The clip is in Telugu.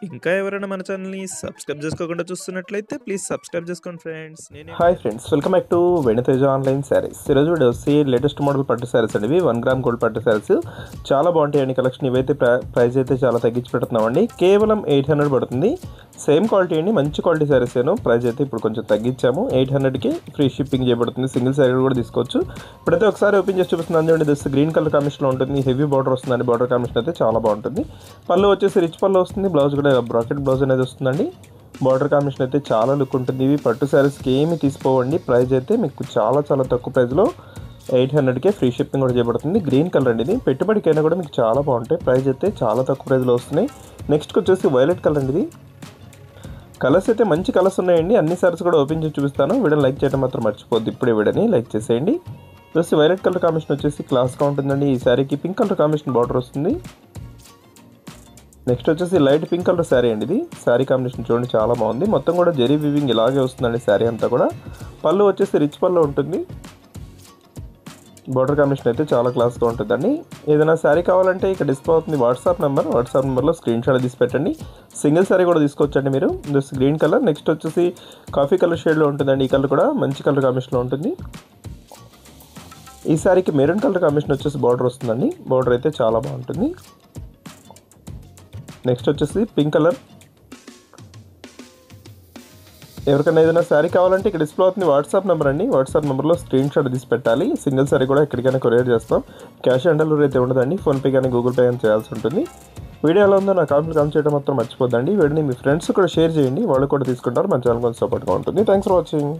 ఇంకా ఎవరైనా మన ఛానల్‌ని సబ్స్క్రైబ్ చేసుకోకుండా చూస్తున్నట్లయితే ప్లీజ్ సబ్స్క్రైబ్ చేసుకోండి friends. Hi friends, welcome back to Venitheja online sarees. ఈరోజు వీడియో వచ్చి లేటెస్ట్ మోడల్ పట్టు శారీస్ అండి. ఇవి 1 గ్రామ్ గోల్డ్ పట్టు శారీస్ చాలా బాగుంటాయండి. కలెక్షన్ ఇవైతే ప్రైస్ అయితే చాలా తగ్గించి పెడుతున్నామండి. కేవలం 800 పడుతుంది. సేమ్ క్వాలిటీ అండి, మంచి క్వాలిటీ శారీస్ ఏను. ప్రైస్ అయితే ఇప్పుడు కొంచెం తగ్గించాము. 800కి ఫ్రీ షిప్పింగ్ చేయబడుతుంది. సింగిల్ శారీ కూడా తీసుకోవచ్చు. ఇప్పుడైతే ఒకసారి ఓపెన్ చేసి చూపిస్తున్నాను చూడండి. దిస్ గ్రీన్ కలర్ కాంబినేషన్లో ఉంటుంది. హెవీ బార్డర్ వస్తుందండి. బార్డర్ కాంబినేషన్ అయితే చాలా బాగుంటుంది. పళ్ళు వచ్చేసి రిచ్ పళ్ళు వస్తుంది. బ్లౌజ్ కూడా బ్రాకెట్ బ్లౌజ్ అనేది వస్తుందండి. బార్డర్ కాంబినేషన్ అయితే చాలా లుక్ ఉంటుంది. ఇవి పట్టు శారీస్కి ఏమి తీసుకోవండి. ప్రైస్ అయితే మీకు చాలా తక్కువ ప్రైస్లో 800కే ఫ్రీ షిప్పింగ్ కూడా చేయబడుతుంది. గ్రీన్ కలర్ అండి. ఇది పెట్టుబడికైనా కూడా మీకు చాలా బాగుంటాయి. ప్రైస్ అయితే చాలా తక్కువ ప్రైస్లో వస్తున్నాయి. నెక్స్ట్ వచ్చేసి వైలెట్ కలర్ అండి. ఇది కలర్స్ అయితే మంచి కలర్స్ ఉన్నాయండి. అన్ని శారీస్ కూడా ఓపెన్ చేసి చూపిస్తాను. వీడియోని లైక్ చేయడం మాత్రం మర్చిపోద్ది. ఇప్పుడే వీడియోని లైక్ చేసేయండి. ప్లస్ వైలెట్ కలర్ కాంబినేషన్ వచ్చేసి క్లాస్గా ఉంటుందండి. ఈ శారీకి పింక్ కలర్ కాంబినేషన్ బార్డర్ వస్తుంది. నెక్స్ట్ వచ్చేసి లైట్ పింక్ కలర్ శారీ అండి. ఇది శారీ కాంబినేషన్ చూడండి చాలా బాగుంది. మొత్తం కూడా జరీ వీవింగ్ ఇలాగే వస్తుందండి శారీ అంతా కూడా. పళ్ళు వచ్చేసి రిచ్ పళ్ళు ఉంటుంది. బార్డర్ కాంబినేషన్ అయితే చాలా క్లాస్గా ఉంటుందండి. ఏదైనా శారీ కావాలంటే ఇక్కడ డిస్ప్లే అవుతుంది వాట్సాప్ నెంబర్లో స్క్రీన్ షాట్ తీసి పెట్టండి. సింగిల్ శారీ కూడా తీసుకోవచ్చండి మీరు. This green colour. నెక్స్ట్ వచ్చేసి కాఫీ కలర్ షేడ్లో ఉంటుందండి. ఈ కలర్ కూడా మంచి కలర్ కాంబినేషన్లో ఉంటుంది. ఈ శారీకి మెరూన్ కలర్ కాంబినేషన్ వచ్చేసి బార్డర్ వస్తుందండి. బార్డర్ అయితే చాలా బాగుంటుంది. నెక్స్ట్ వచ్చేసి పింక్ కలర్. ఎవరికైనా ఏదైనా శారీ కావాలంటే ఇక్కడ డిస్ప్లే అవుతుంది వాట్సాప్ నెంబర్ అండి. వాట్సాప్ నెంబర్లో స్క్రీన్ షాట్ తీసి పెట్టాలి. సింగిల్ శారీ కూడా ఎక్కడికైనా కొరియర్ చేస్తాం. క్యాష్ ఆన్ డెలివరీ అయితే ఉండదండి. ఫోన్పే కానీ గూగుల్ పే కానీ చేయాల్సి ఉంటుంది. వీడియో ఎలా ఉందో నా కామెంట్ చేయడం మాత్రం మర్చిపోద్దండి. వీడియోని మీ ఫ్రెండ్స్ కూడా షేర్ చేయండి. వాళ్ళు కూడా తీసుకుంటారు. మన ఛానల్ కొంచెం సపోర్ట్గా ఉంటుంది. Thanks for watching.